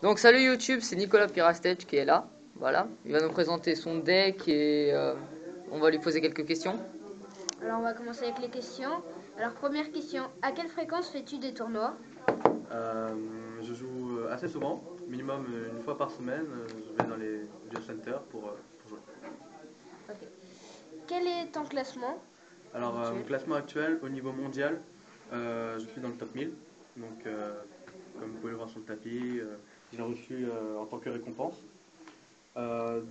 Donc salut YouTube, c'est Nicolas Pirastech qui est là. Voilà, il va nous présenter son deck et on va lui poser quelques questions. Alors on va commencer avec les questions. Alors première question, à quelle fréquence fais-tu des tournois? Euh, je joue assez souvent, minimum une fois par semaine. Je vais dans les duel centers pour jouer. Ok. Quel est ton classement Alors, mon actuel? classement actuel au niveau mondial, je suis dans le top 1000. Donc, comme vous pouvez le voir sur le tapis, je l'ai reçu en tant que récompense. Voilà.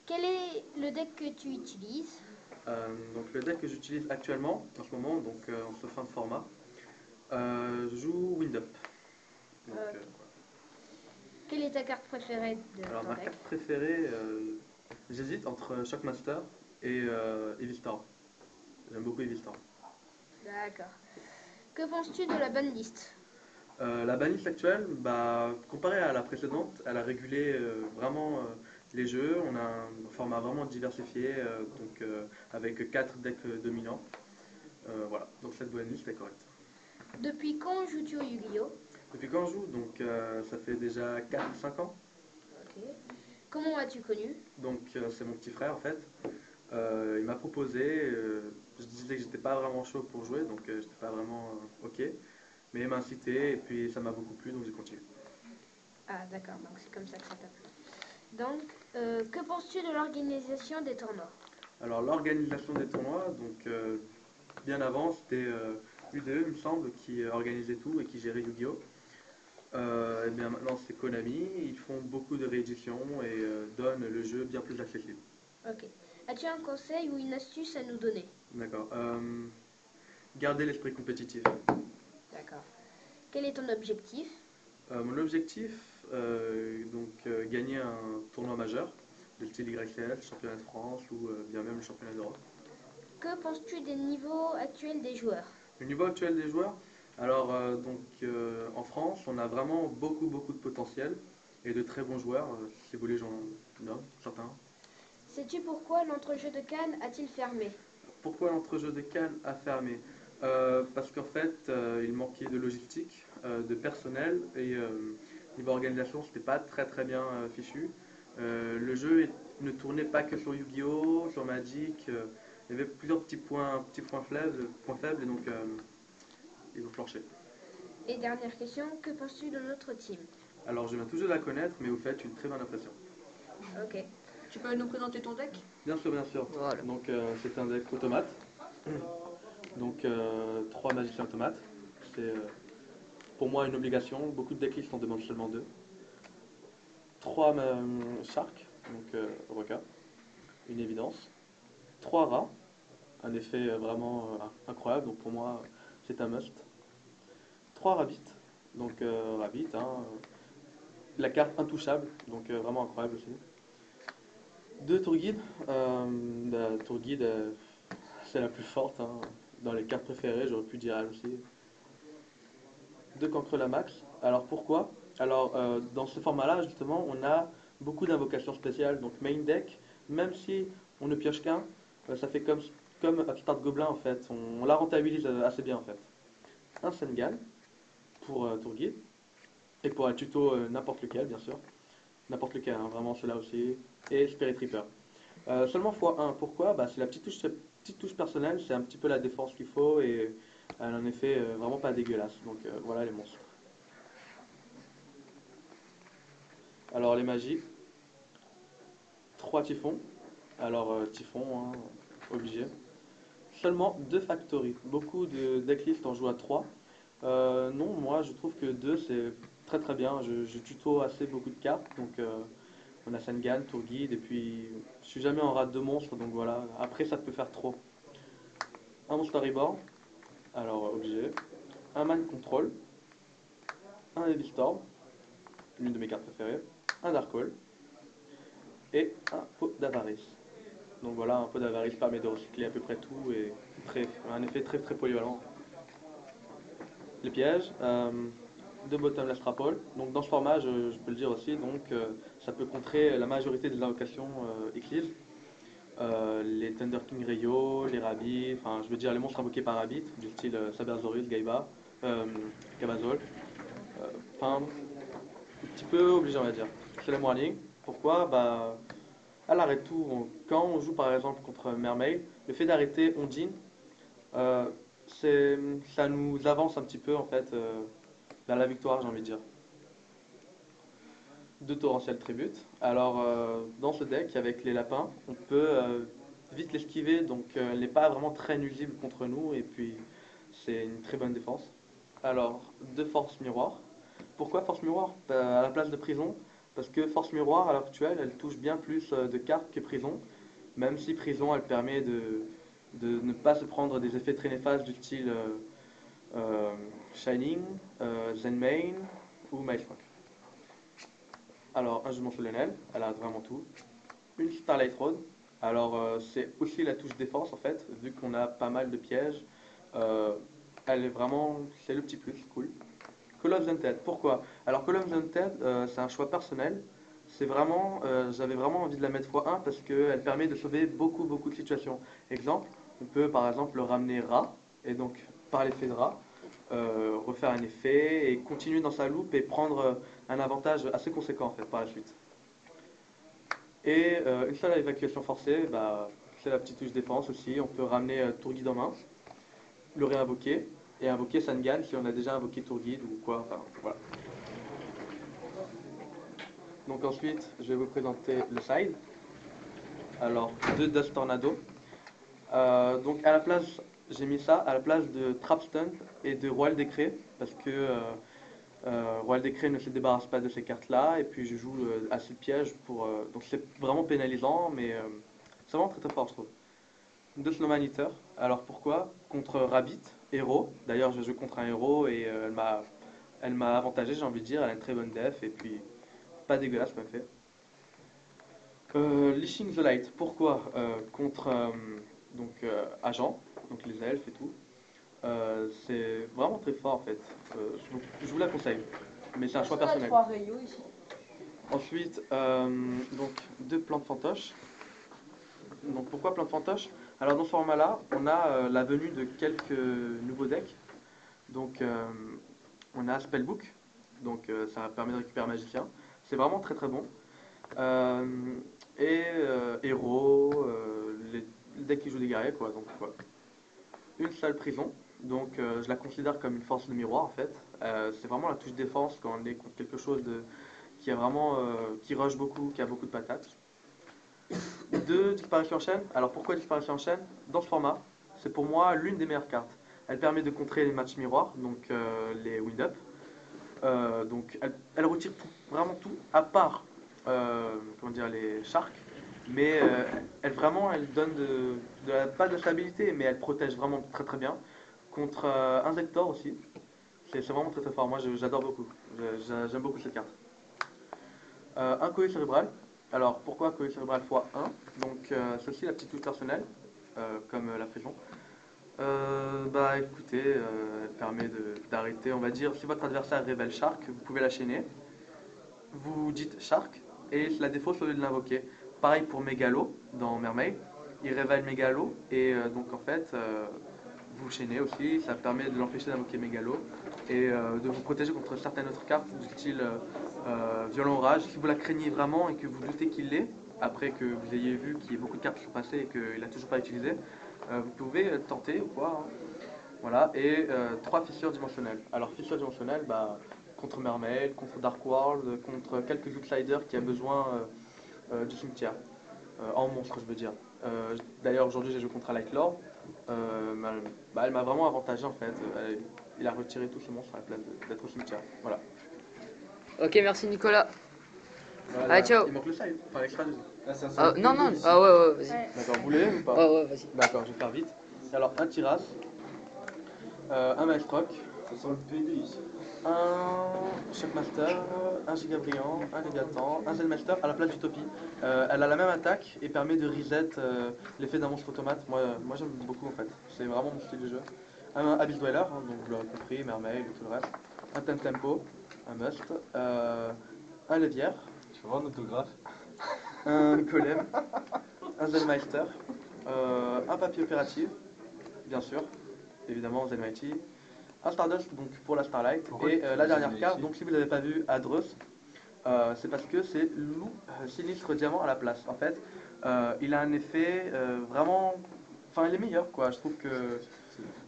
Quel est le deck que tu utilises? Donc, le deck que j'utilise actuellement, en ce moment, donc en ce fin de format, je joue Wind Up. Donc, Ok. voilà. Quelle est ta carte préférée de Alors, ton ma deck? carte préférée, j'hésite entre Shockmaster et Evistar. J'aime beaucoup Evistar. D'accord. Que penses-tu de la banlist? La banlist actuelle, bah, comparée à la précédente, elle a régulé vraiment les jeux. On a un format vraiment diversifié, avec 4 decks dominants. Voilà, donc cette banlist est correcte. Depuis quand joues-tu au Yu-Gi-Oh? Depuis quand je joue? Donc ça fait déjà 4 ou 5 ans. Ok. Comment as-tu connu? Donc c'est mon petit frère en fait. Il m'a proposé, je disais que j'étais pas vraiment chaud pour jouer, donc j'étais pas vraiment ok. Mais il m'a incité et puis ça m'a beaucoup plu, donc j'ai continué. Ah d'accord, donc c'est comme ça que ça t'a plu. Donc, que penses-tu de l'organisation des tournois? Alors l'organisation des tournois, donc bien avant, c'était UDE, il me semble, qui organisait tout et qui gérait Yu-Gi-Oh! Et bien maintenant c'est Konami, ils font beaucoup de rééditions et donnent le jeu bien plus accessible. Ok. As-tu un conseil ou une astuce à nous donner? D'accord. Garder l'esprit compétitif. D'accord. Quel est ton objectif? Mon objectif, gagner un tournoi majeur, de style YCL, championnat de France ou bien même le championnat d'Europe. Que penses-tu des niveaux actuels des joueurs? Le niveau actuel des joueurs, alors en France, on a vraiment beaucoup de potentiel et de très bons joueurs. Si vous voulez, j'en nomme certains. Sais-tu pourquoi l'entrejeu de Cannes a-t-il fermé? Pourquoi l'entrejeu de Cannes a fermé? Parce qu'en fait, il manquait de logistique, de personnel et niveau organisation, c'était pas très bien fichu. Le jeu ne tournait pas que sur Yu-Gi-Oh, sur Magic. Il y avait plusieurs petits points faibles et donc ils ont flanché. Et dernière question, que penses-tu de notre team? Alors, je viens tout juste de la connaître, mais vous faites une très bonne impression. Ok. Tu peux nous présenter ton deck? Bien sûr, bien sûr. Voilà. Donc, c'est un deck automate. Donc, 3 magiciens automates. C'est pour moi une obligation. Beaucoup de decklists en demandent seulement 2. 3 sharks, donc requins, une évidence. 3 rats, un effet vraiment incroyable. Donc, pour moi, c'est un must. 3 rabbits, donc rabbit, hein, la carte intouchable, donc vraiment incroyable aussi. 2 tour guides. La tour guide, c'est la plus forte, hein. Dans les cartes préférées, j'aurais pu dire elle aussi. 2 cancrelamax. Alors pourquoi? Alors dans ce format-là, justement, on a beaucoup d'invocations spéciales. Donc main deck, même si on ne pioche qu'un, ça fait comme Upstart Gobelin en fait. On la rentabilise assez bien en fait. Un Sengal pour tour guide. Et pour un tuto n'importe lequel, bien sûr. N'importe lequel, hein, vraiment cela aussi. Et Spirit Reaper. Seulement x1, pourquoi? Bah, c'est la petite touche personnelle, c'est un petit peu la défense qu'il faut et elle a un effet vraiment pas dégueulasse. Donc voilà les monstres. Alors les magies, 3 typhons. Alors typhon, hein, obligé. Seulement 2 factories. Beaucoup de decklists en jouent à 3. Non, moi je trouve que 2 c'est très bien. Je tuto assez beaucoup de cartes. Donc on a Sengan, Tour Guide et puis je suis jamais en rate de monstres. Donc voilà, après ça peut faire trop. Un Monster Reborn, alors obligé. Un Man Control, un Heavy Storm, l'une de mes cartes préférées. Un Dark Hole et un Pot d'Avarice. Donc voilà, un Pot d'Avarice permet de recycler à peu près tout et un effet très polyvalent. Les pièges, de Bottomless Trapole. Donc dans ce format, je peux le dire aussi, donc ça peut contrer la majorité des invocations Eclipse. Les Thunder King Rayo, les Rabbits, enfin je veux dire les monstres invoqués par Rabbit, du style Sabersaurus, Gaiba, Gabazol. Enfin, un petit peu obligé, on va dire. C'est la warning. Pourquoi? Bah, elle arrête tout. Quand on joue par exemple contre Mermaid, le fait d'arrêter Ondine, euh, ça nous avance un petit peu en fait vers la victoire, j'ai envie de dire. Deux torrentiels tributes. Alors, dans ce deck, avec les lapins, on peut vite l'esquiver, donc elle n'est pas vraiment très nuisible contre nous, et puis c'est une très bonne défense. Alors, deux forces miroirs. Pourquoi force miroir? À la place de prison, parce que force miroir, à l'heure actuelle, elle touche bien plus de cartes que prison, même si prison, elle permet de ne pas se prendre des effets très néfastes du style Shining, Zenmain ou Mindfuck. Alors, un jugement solennel, elle a vraiment tout. Une Starlight Road, alors c'est aussi la touche défense en fait, vu qu'on a pas mal de pièges. Euh, Elle est vraiment, c'est le petit plus, cool. Call of the Undead, pourquoi? Alors Call of the Undead, c'est un choix personnel. C'est vraiment, j'avais vraiment envie de la mettre x1 parce qu'elle permet de sauver beaucoup de situations. Exemple, on peut par exemple le ramener rat, et donc par l'effet de rat, refaire un effet et continuer dans sa loupe et prendre un avantage assez conséquent en fait par la suite. Et une seule évacuation forcée, bah, c'est la petite touche défense aussi. On peut ramener tour guide en main, le réinvoquer, et invoquer Sangan si on a déjà invoqué tour guide ou quoi. Enfin, voilà. Donc ensuite, je vais vous présenter le side. Alors, deux Dust Tornado. Donc à la place, j'ai mis ça à la place de Trap Stunt et de Royal Décret, parce que Royal Décret ne se débarrasse pas de ces cartes-là, et puis je joue assez de pièges pour. Donc c'est vraiment pénalisant, mais c'est vraiment très fort, je trouve. Deux Snowman Eater. Alors pourquoi? Contre Rabbit, héros. D'ailleurs, je joue contre un héros et elle m'a avantagé, j'ai envie de dire. Elle a une très bonne def, et puis pas dégueulasse comme fait. Leashing the Light, pourquoi? Contre Agent, donc les elfes et tout. C'est vraiment très fort en fait. Je vous la conseille, mais c'est un choix On a personnel. 3 rayos ici. Ensuite, donc deux plantes fantoches. Donc pourquoi plantes fantoches? Alors dans ce format-là, on a la venue de quelques nouveaux decks. Donc on a Spellbook, donc ça permet de récupérer Magicien. C'est vraiment très bon. Euh, Héros, les decks qui jouent des guerriers quoi. Donc voilà. Une seule prison, donc je la considère comme une force de miroir en fait. C'est vraiment la touche défense quand on est contre quelque chose qui a vraiment qui rush beaucoup, qui a beaucoup de patates. Deux disparitions en chaîne. Alors pourquoi disparition en chaîne? Dans ce format, c'est pour moi l'une des meilleures cartes. Elle permet de contrer les matchs miroirs, donc les wind-up. Donc elle retire tout, vraiment tout, à part comment dire, les sharks. Mais elle donne pas de stabilité, mais elle protège vraiment très bien. Contre Insector aussi. C'est vraiment très fort. Moi j'adore beaucoup. J'aime beaucoup cette carte. Un colis cérébral. Alors pourquoi colis cérébral x1? Donc c'est aussi la petite touche personnelle, comme la prison. Bah écoutez, elle permet d'arrêter, on va dire, si votre adversaire révèle Shark, vous pouvez la chaîner. Vous dites Shark et la défausse au lieu de l'invoquer. Pareil pour Mégalo dans Mermaid. Il révèle Mégalo et donc en fait vous chaînez aussi. Ça permet de l'empêcher d'invoquer Mégalo et de vous protéger contre certaines autres cartes du style Violent Orage. Si vous la craignez vraiment et que vous doutez qu'il l'est, après que vous ayez vu qu'il y a beaucoup de cartes qui sont passées et qu'il n'a toujours pas utilisé, vous pouvez tenter ou quoi. Hein. Voilà, et trois fissures dimensionnelles. Alors, fissures dimensionnelles, bah, contre Mermaid, contre Dark World, contre quelques outsiders qui a besoin du cimetière. En monstre, je veux dire. D'ailleurs, aujourd'hui, j'ai joué contre Light Lord. Elle m'a vraiment avantagé en fait. Il a retiré tous ces monstres à la place d'être au cimetière. Voilà. Ok, merci Nicolas. Voilà, Allez, ciao. Il manque le side, enfin l'extra deuxième. Non, non, ah ouais, vas-y. Ouais. D'accord, vous voulez ou pas? Ouais, vas-y. D'accord, je vais faire vite. Alors, un Tiras, un Maelstrom, Ça sent le PD ici. un Shockmaster, un Giga Brillant, un Léviathan, un Zenmaster à la place d'Utopie. Elle a la même attaque et permet de reset l'effet d'un monstre automate. Moi j'aime beaucoup en fait, c'est vraiment mon style de jeu. Un Abyss Dweller, hein, donc vous l'avez compris, Mermaid et tout le reste. Un Tempo, un Must. Un Lévière, Je vais voir un autographe. un Golem, un Zenmeister, un Papier Opérative, bien sûr, évidemment Zenmighty, un Stardust donc pour la Starlight, Pourquoi et tu la l'as dernière jamais carte, ici donc si vous n'avez pas vu Adros, c'est parce que c'est loup sinistre diamant à la place. En fait, il a un effet vraiment, enfin il est meilleur quoi. Je trouve que,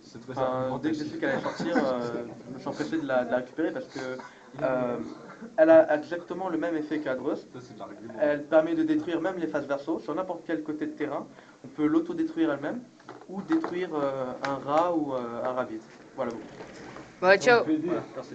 C'est très enfin, dès que j'ai argumentatif. su qu'elle allait sortir, je me suis empressé de la récupérer parce que elle a exactement le même effet qu'Adros. Ça, c'est de l'argument. Elle permet de détruire même les phases verso sur n'importe quel côté de terrain. On peut l'auto-détruire elle-même ou détruire un rat ou un rabbit. Voilà. Ouais, Sur le ciao. PD. Voilà, merci.